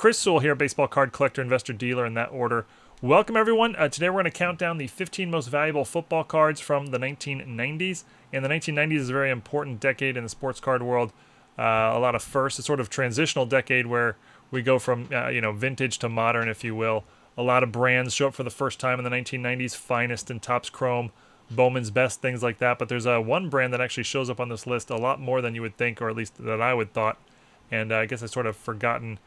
Chris Sewall here, baseball card collector, investor, dealer in that order. Welcome everyone. Today we're going to count down the 15 most valuable football cards from the 1990s. And the 1990s is a very important decade in the sports card world. A lot of firsts. It's sort of transitional decade where we go from vintage to modern, if you will. A lot of brands show up for the first time in the 1990s. Finest and Topps Chrome, Bowman's Best, things like that. But there's one brand that actually shows up on this list a lot more than you would think, or at least that I would thought. And I guess I've sort of forgotten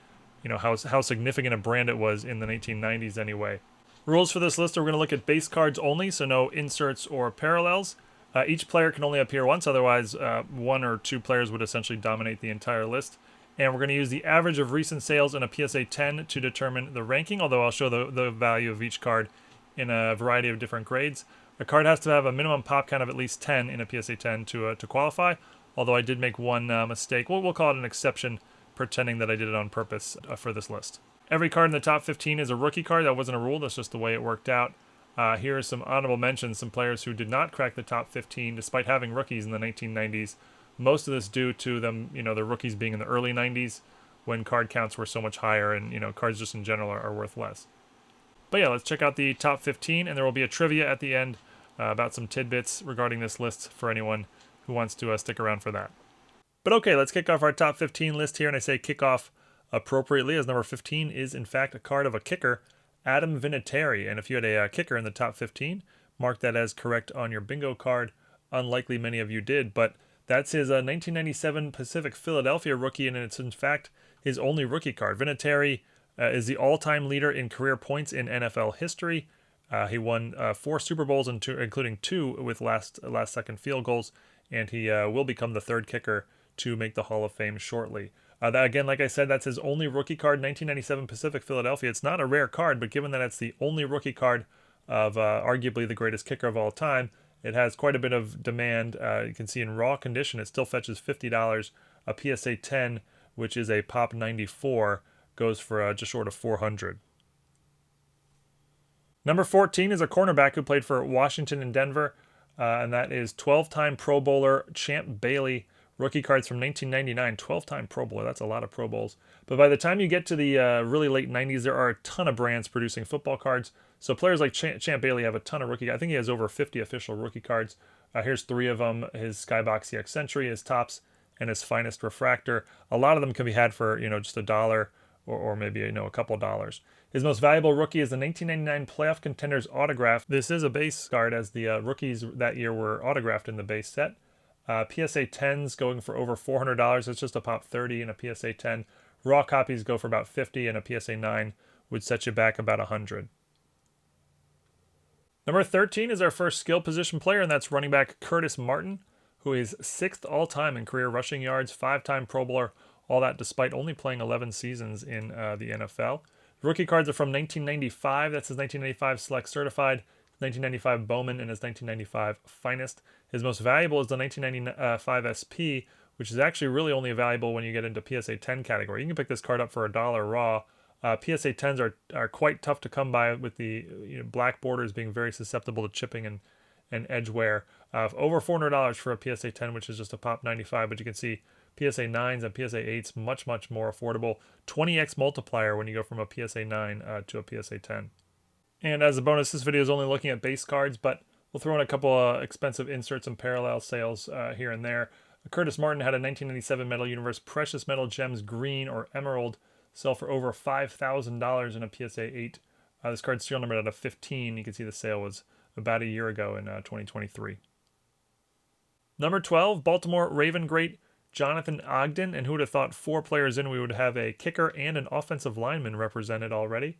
how significant a brand it was in the 1990s anyway. Rules for this list are we're going to look at base cards only, so no inserts or parallels. Each player can only appear once, otherwise one or two players would essentially dominate the entire list. And we're going to use the average of recent sales in a PSA 10 to determine the ranking, although I'll show the value of each card in a variety of different grades. A card has to have a minimum pop count of at least 10 in a PSA 10 to qualify, although I did make one mistake. We'll call it an exception, pretending that I did it on purpose for this list. Every card in the top 15 is a rookie card. That wasn't a rule, that's just the way it worked out. Here are some honorable mentions, some players who did not crack the top 15 despite having rookies in the 1990s. Most of this due to them, the rookies being in the early 90s when card counts were so much higher and, cards just in general are worth less. But yeah, let's check out the top 15, and there will be a trivia at the end about some tidbits regarding this list for anyone who wants to stick around for that. But okay, let's kick off our top 15 list here, and I say kick off appropriately, as number 15 is in fact a card of a kicker, Adam Vinatieri. And if you had a kicker in the top 15, mark that as correct on your bingo card. Unlikely many of you did, but that's his 1997 Pacific Philadelphia rookie, and it's in fact his only rookie card. Vinatieri is the all-time leader in career points in NFL history. He won 4 Super Bowls, including 2 with last-second field goals, and he will become the third kicker to make the Hall of Fame shortly. That, again, like I said, that's his only rookie card, 1997 Pacific Philadelphia. It's not a rare card, but given that it's the only rookie card of arguably the greatest kicker of all time, it has quite a bit of demand. You can see in raw condition, it still fetches $50. A PSA 10, which is a Pop 94, goes for just short of $400. Number 14 is a cornerback who played for Washington and Denver, and that is 12-time Pro Bowler Champ Bailey. Rookie cards from 1999, 12-time Pro Bowler. That's a lot of Pro Bowls. But by the time you get to the really late 90s, there are a ton of brands producing football cards. So players like Champ Bailey have a ton of rookie. I think he has over 50 official rookie cards. Here's 3 of them: his Skybox EX Century, his Topps, and his Finest Refractor. A lot of them can be had for just $1 or maybe a couple dollars. His most valuable rookie is the 1999 Playoff Contenders autograph. This is a base card, as the rookies that year were autographed in the base set. PSA 10s going for over $400. It's just a Pop 30 and a PSA 10. Raw copies go for about $50, and a PSA 9 would set you back about $100. Number 13 is our first skill position player, and that's running back Curtis Martin, who is 6th all-time in career rushing yards, 5-time Pro Bowler, all that despite only playing 11 seasons in the NFL. Rookie cards are from 1995. That's his 1995 Select Certified, 1995 Bowman, and his 1995 Finest. His most valuable is the 1995 SP, which is actually really only valuable when you get into PSA 10 category. You can pick this card up for $1 raw. PSA 10s are quite tough to come by, with the black borders being very susceptible to chipping and edge wear. Over $400 for a PSA 10, which is just a Pop 95, but you can see PSA 9s and PSA 8s much more affordable. 20x multiplier when you go from a PSA 9 to a PSA 10. And as a bonus, this video is only looking at base cards, but we'll throw in a couple expensive inserts and parallel sales here and there. Curtis Martin had a 1997 Metal Universe Precious Metal Gems Green or Emerald sell for over $5,000 in a PSA 8. This card's serial numbered out of 15. You can see the sale was about a year ago in 2023. Number 12, Baltimore Raven great Jonathan Ogden. And who would have thought 4 players in we would have a kicker and an offensive lineman represented already?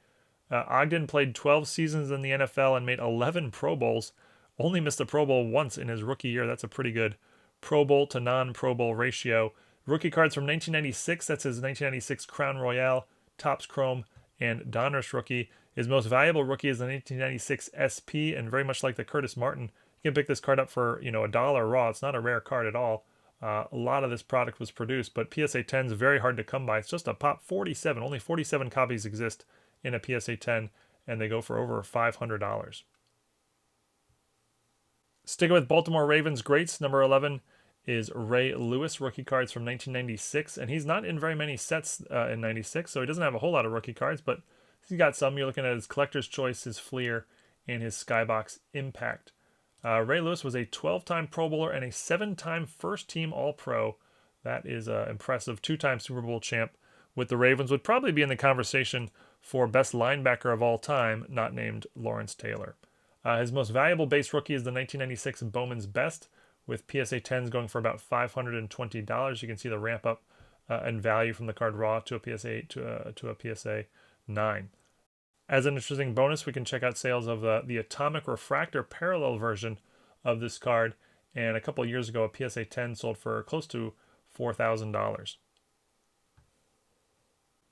Ogden played 12 seasons in the NFL and made 11 Pro Bowls. Only missed a Pro Bowl once in his rookie year. That's a pretty good Pro Bowl to non-Pro Bowl ratio. Rookie cards from 1996. That's his 1996 Crown Royale, Topps Chrome, and Donruss rookie. His most valuable rookie is the 1996 SP, and very much like the Curtis Martin, you can pick this card up for $1 raw. It's not a rare card at all. A lot of this product was produced, but PSA 10 is very hard to come by. It's just a Pop 47. Only 47 copies exist in a PSA 10, and they go for over $500. Sticking with Baltimore Ravens greats, number 11 is Ray Lewis, rookie cards from 1996. And he's not in very many sets in 96, so he doesn't have a whole lot of rookie cards, but he's got some. You're looking at his Collector's Choice, his Fleer, and his Skybox Impact. Ray Lewis was a 12-time Pro Bowler and a 7-time first-team All-Pro. That is impressive. 2-time Super Bowl champ with the Ravens. Would probably be in the conversation for best linebacker of all time, not named Lawrence Taylor. His most valuable base rookie is the 1996 Bowman's Best, with PSA 10s going for about $520. You can see the ramp up in value from the card raw to a PSA 8 to a PSA 9. As an interesting bonus, we can check out sales of the Atomic Refractor parallel version of this card. And a couple years ago, a PSA 10 sold for close to $4,000.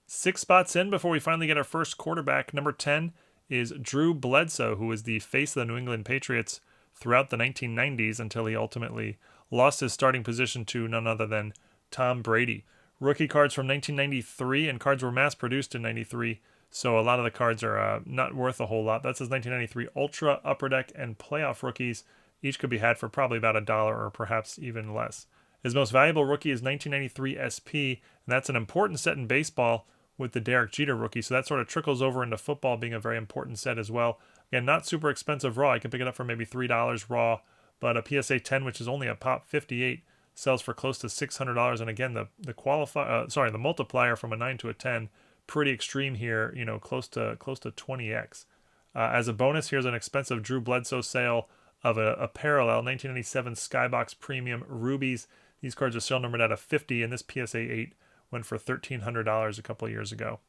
6 spots in before we finally get our first quarterback. Number 10 is Drew Bledsoe, who was the face of the New England Patriots throughout the 1990s until he ultimately lost his starting position to none other than Tom Brady. Rookie cards from 1993, and cards were mass-produced in 93, so a lot of the cards are not worth a whole lot. That's his 1993 Ultra, Upper Deck, and Playoff rookies. Each could be had for probably about $1 or perhaps even less. His most valuable rookie is 1993 SP, and that's an important set in baseball with the Derek Jeter rookie, so that sort of trickles over into football being a very important set as well. Again, not super expensive raw. You can pick it up for maybe $3 raw, but a PSA 10, which is only a pop 58, sells for close to $600. And again, the multiplier from a 9 to a 10, pretty extreme here. Close to 20x. As a bonus, here's an expensive Drew Bledsoe sale of a parallel 1997 Skybox Premium Rubies. These cards are still numbered out of 50, and this PSA 8 went for $1,300 a couple years ago.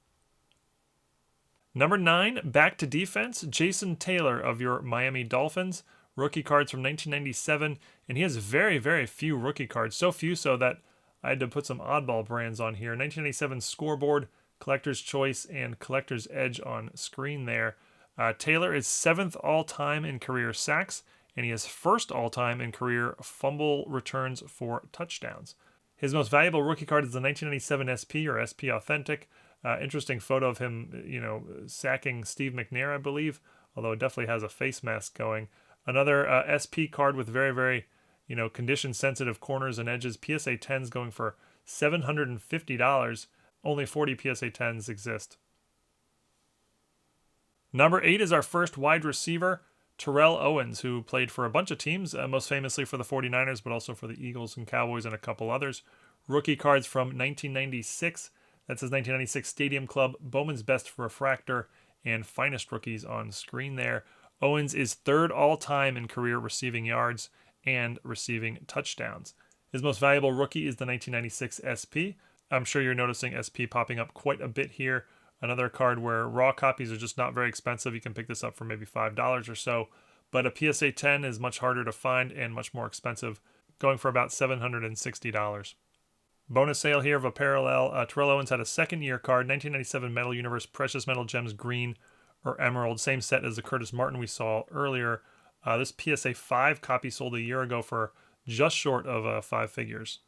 Number 9, back to defense, Jason Taylor of your Miami Dolphins. Rookie cards from 1997, and he has very, very few rookie cards. So few so that I had to put some oddball brands on here. 1997 Scoreboard, Collector's Choice, and Collector's Edge on screen there. Taylor is 7th all-time in career sacks, and he is 1st all-time in career fumble returns for touchdowns. His most valuable rookie card is the 1997 SP or SP Authentic. Interesting photo of him, sacking Steve McNair, I believe, although it definitely has a face mask going. Another SP card with very, very, condition-sensitive corners and edges. PSA 10s going for $750. Only 40 PSA 10s exist. Number 8 is our first wide receiver, Terrell Owens, who played for a bunch of teams, most famously for the 49ers, but also for the Eagles and Cowboys and a couple others. Rookie cards from 1996. That's his 1996 Stadium Club, Bowman's Best Refractor, and Finest Rookies on screen there. Owens is 3rd all-time in career receiving yards and receiving touchdowns. His most valuable rookie is the 1996 SP. I'm sure you're noticing SP popping up quite a bit here. Another card where raw copies are just not very expensive. You can pick this up for maybe $5 or so. But a PSA 10 is much harder to find and much more expensive, going for about $760. Bonus sale here of a parallel. Terrell Owens had a second-year card, 1997 Metal Universe Precious Metal Gems Green or Emerald. Same set as the Curtis Martin we saw earlier. This PSA 5 copy sold a year ago for just short of 5 figures.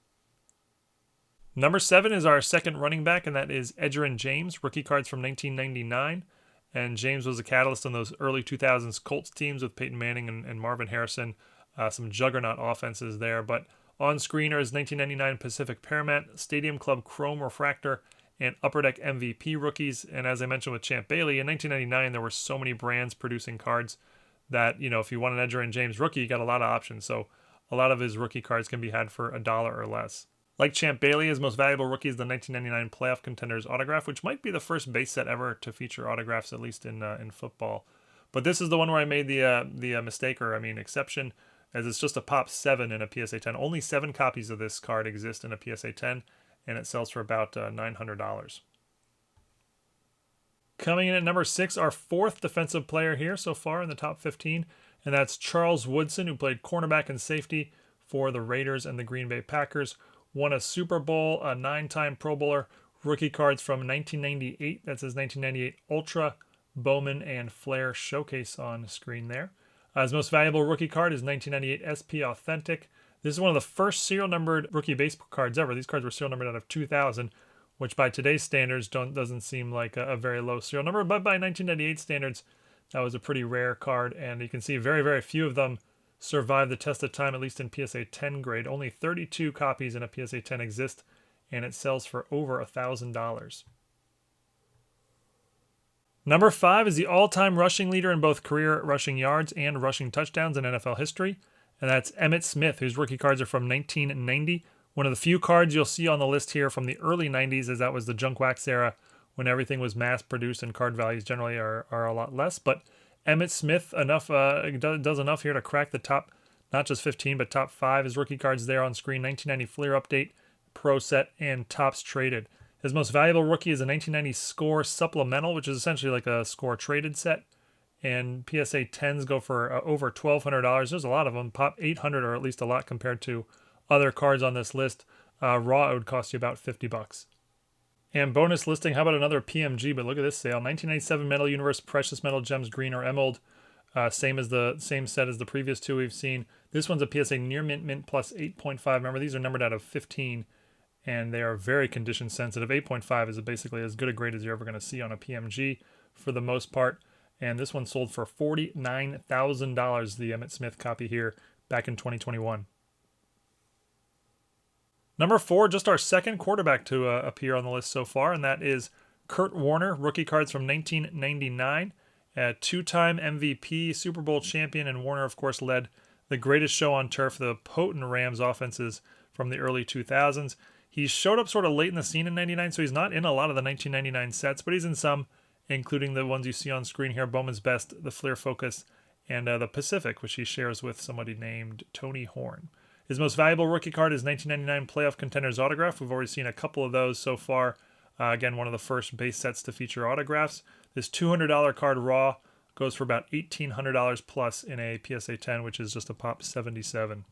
Number 7 is our second running back, and that is Edgerrin James, rookie cards from 1999. And James was a catalyst on those early 2000s Colts teams with Peyton Manning and Marvin Harrison. Some juggernaut offenses there. But on screen are his 1999 Pacific Paramount, Stadium Club Chrome Refractor, and Upper Deck MVP rookies. And as I mentioned with Champ Bailey, in 1999 there were so many brands producing cards that, if you want an Edgerrin James rookie, you got a lot of options. So a lot of his rookie cards can be had for $1 or less. Like Champ Bailey, his most valuable rookie is the 1999 Playoff Contenders autograph, which might be the first base set ever to feature autographs, at least in football. But this is the one where I made the mistake, or exception, as it's just a pop 7 in a PSA 10. Only 7 copies of this card exist in a PSA 10, and it sells for about $900. Coming in at number 6, our 4th defensive player here so far in the top 15, and that's Charles Woodson, who played cornerback and safety for the Raiders and the Green Bay Packers. Won a Super Bowl, a 9-time Pro Bowler. Rookie cards from 1998. That's his 1998 Ultra, Bowman, and Flair Showcase on screen there. His most valuable rookie card is 1998 SP Authentic. This is one of the first serial numbered rookie baseball cards ever. These cards were serial numbered out of 2000, which by today's standards doesn't seem like a very low serial number, but by 1998 standards, that was a pretty rare card, and you can see very, very few of them survive the test of time, at least in PSA 10 grade. Only 32 copies in a PSA 10 exist, and it sells for over $1,000. Number 5 is the all-time rushing leader in both career rushing yards and rushing touchdowns in NFL history, and that's Emmitt Smith, whose rookie cards are from 1990. One of the few cards you'll see on the list here from the early 90s, as that was the junk wax era when everything was mass-produced and card values generally are a lot less. But Emmitt Smith does enough here to crack the top, not just 15, but top 5. His rookie cards there on screen: 1990 Fleer Update, Pro Set, and Tops Traded. His most valuable rookie is a 1990 Score Supplemental, which is essentially like a Score Traded set. And PSA 10s go for over $1,200. There's a lot of them. Pop 800, or at least a lot compared to other cards on this list. Raw, it would cost you about $50. And bonus listing, how about another PMG? But look at this sale: 1997 Metal Universe Precious Metal Gems Green or Emerald. Same set as the previous two we've seen. This one's a PSA near mint plus 8.5. Remember, these are numbered out of 15. And they are very condition sensitive. 8.5 is basically as good a grade as you're ever going to see on a PMG for the most part. And this one sold for $49,000, the Emmitt Smith copy here, back in 2021. Number 4, just our second quarterback to appear on the list so far, and that is Kurt Warner, rookie cards from 1999. A two-time MVP, Super Bowl champion, and Warner, of course, led the greatest show on turf, the potent Rams offenses from the early 2000s. He showed up sort of late in the scene in 99, so he's not in a lot of the 1999 sets, but he's in some, including the ones you see on screen here: Bowman's Best, the Fleer Focus, and the Pacific, which he shares with somebody named Tony Horn. His most valuable rookie card is 1999 Playoff Contenders Autograph. We've already seen a couple of those so far. Again, one of the first base sets to feature autographs. This $200 card raw goes for about $1,800 plus in a PSA 10, which is just a pop 77.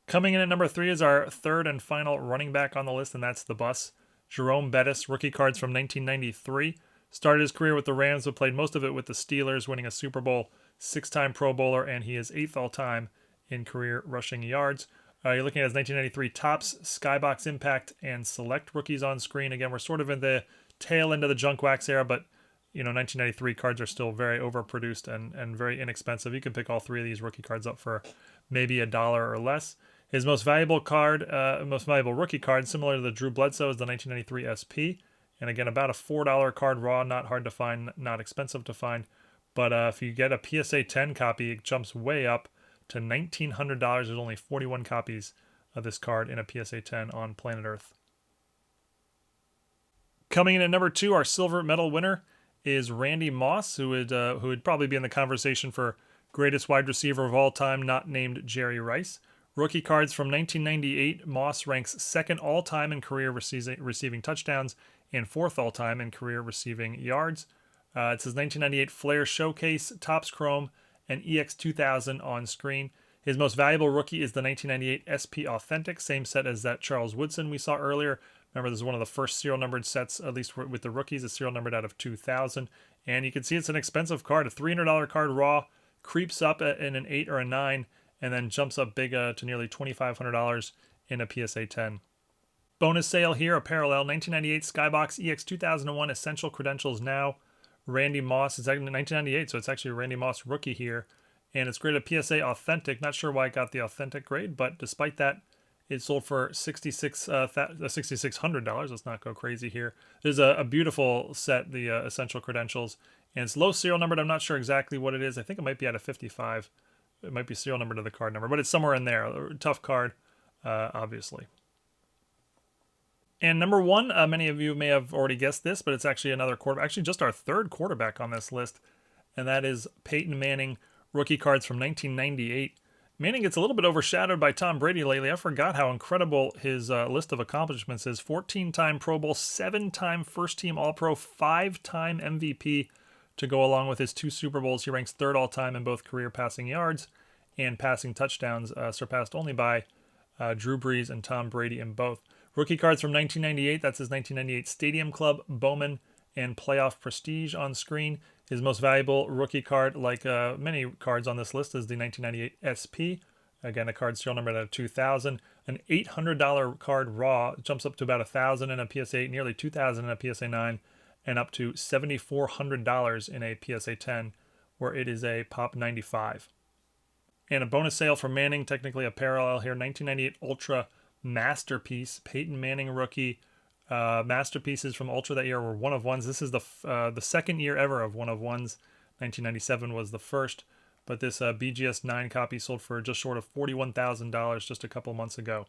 Coming in at number 3 is our third and final running back on the list, and that's the bus. Jerome Bettis, rookie cards from 1993. Started his career with the Rams, but played most of it with the Steelers, winning a Super Bowl, 6-time Pro Bowler, and he is 8th all-time in career rushing yards. You're looking at his 1993 Tops, Skybox Impact, and Select rookies on screen. Again, we're sort of in the tail end of the junk wax era, but 1993 cards are still very overproduced and very inexpensive. You can pick all 3 of these rookie cards up for maybe $1 or less. His most valuable rookie card, similar to the Drew Bledsoe, is the 1993 SP. And again, about a $4 card raw, not hard to find, not expensive to find. But if you get a PSA 10 copy, it jumps way up to $1,900. There's only 41 copies of this card in a PSA 10 on planet Earth. Coming in at number 2, our silver medal winner is Randy Moss, who would probably be in the conversation for greatest wide receiver of all time, not named Jerry Rice. Rookie cards from 1998, Moss ranks 2nd all-time in career receiving touchdowns and 4th all-time in career receiving yards. It says 1998 Flair Showcase, Topps Chrome, and EX2000 on screen. His most valuable rookie is the 1998 SP Authentic, same set as that Charles Woodson we saw earlier. Remember, this is one of the first serial numbered sets, at least with the rookies, a serial numbered out of 2000. And you can see it's an expensive card. A $300 card raw creeps up in an 8 or a 9, and then jumps up big to nearly $2,500 in a PSA 10. Bonus sale here, a parallel 1998 Skybox EX2001 Essential Credentials Now. Randy Moss is 1998, so it's actually a Randy Moss rookie here. And it's graded PSA Authentic. Not sure why it got the Authentic grade, but despite that, it sold for $6,600. Let's not go crazy here. There's a beautiful set, the Essential Credentials. And it's low serial numbered. I'm not sure exactly what it is. I think it might be out of 55. It might be serial number to the card number, but it's somewhere in there. A tough card, obviously. And number 1, many of you may have already guessed this, but it's actually another quarterback. Actually, just our third quarterback on this list, and that is Peyton Manning, rookie cards from 1998. Manning gets a little bit overshadowed by Tom Brady lately. I forgot how incredible his list of accomplishments is. 14-time Pro Bowl, 7-time first-team All-Pro, 5-time MVP to go along with his 2 Super Bowls. He ranks 3rd all-time in both career passing yards and passing touchdowns, surpassed only by Drew Brees and Tom Brady in both. Rookie cards from 1998, that's his 1998 Stadium Club, Bowman, and Playoff Prestige on screen. His most valuable rookie card, like many cards on this list, is the 1998 SP. Again, a card serial number out of 2000. An $800 card raw jumps up to about $1,000 in a PSA 8, nearly $2,000 in a PSA 9, and up to $7,400 in a PSA 10 where it is a Pop 95. And a bonus sale for Manning, technically a parallel here, 1998 Ultra Masterpiece, Peyton Manning rookie. Masterpieces from Ultra that year were one of ones. This is the second year ever of one of ones. 1997 was the first, but this BGS 9 copy sold for just short of $41,000 just a couple months ago.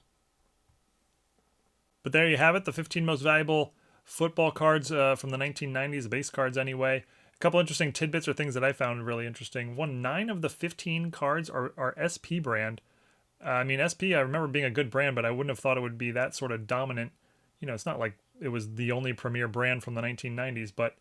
But there you have it, the 15 most valuable football cards from the 1990s, base cards anyway. A couple interesting tidbits or things that I found really interesting. 9 of the 15 cards are SP brand. I mean, SP, I remember being a good brand, but I wouldn't have thought it would be that sort of dominant. You know, it's not like it was the only premier brand from the 1990s, but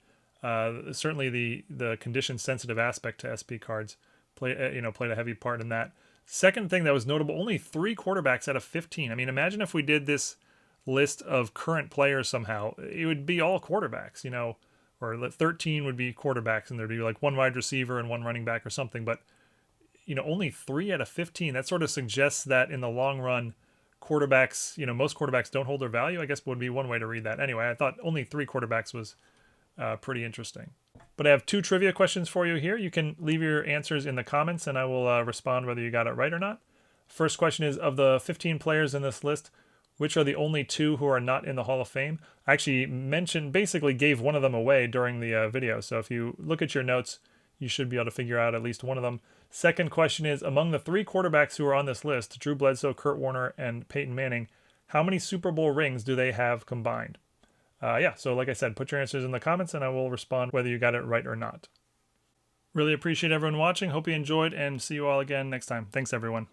certainly the condition-sensitive aspect to SP cards played a heavy part in that. Second thing that was notable, only 3 quarterbacks out of 15. I mean, imagine if we did this list of current players somehow. It would be all quarterbacks, you know, or 13 would be quarterbacks, and there'd be like 1 wide receiver and 1 running back or something. But, you know, only 3 out of 15. That sort of suggests that in the long run, quarterbacks, you know, most quarterbacks don't hold their value, I guess would be one way to read that. Anyway, I thought only 3 quarterbacks was pretty interesting. But I have 2 trivia questions for you here. You can leave your answers in the comments, and I will respond whether you got it right or not. First question is, of the 15 players in this list, which are the only 2 who are not in the Hall of Fame? I actually basically gave one of them away during the video. So if you look at your notes, you should be able to figure out at least one of them. Second question is, among the 3 quarterbacks who are on this list, Drew Bledsoe, Kurt Warner, and Peyton Manning, how many Super Bowl rings do they have combined? So like I said, put your answers in the comments and I will respond whether you got it right or not. Really appreciate everyone watching. Hope you enjoyed, and see you all again next time. Thanks, everyone.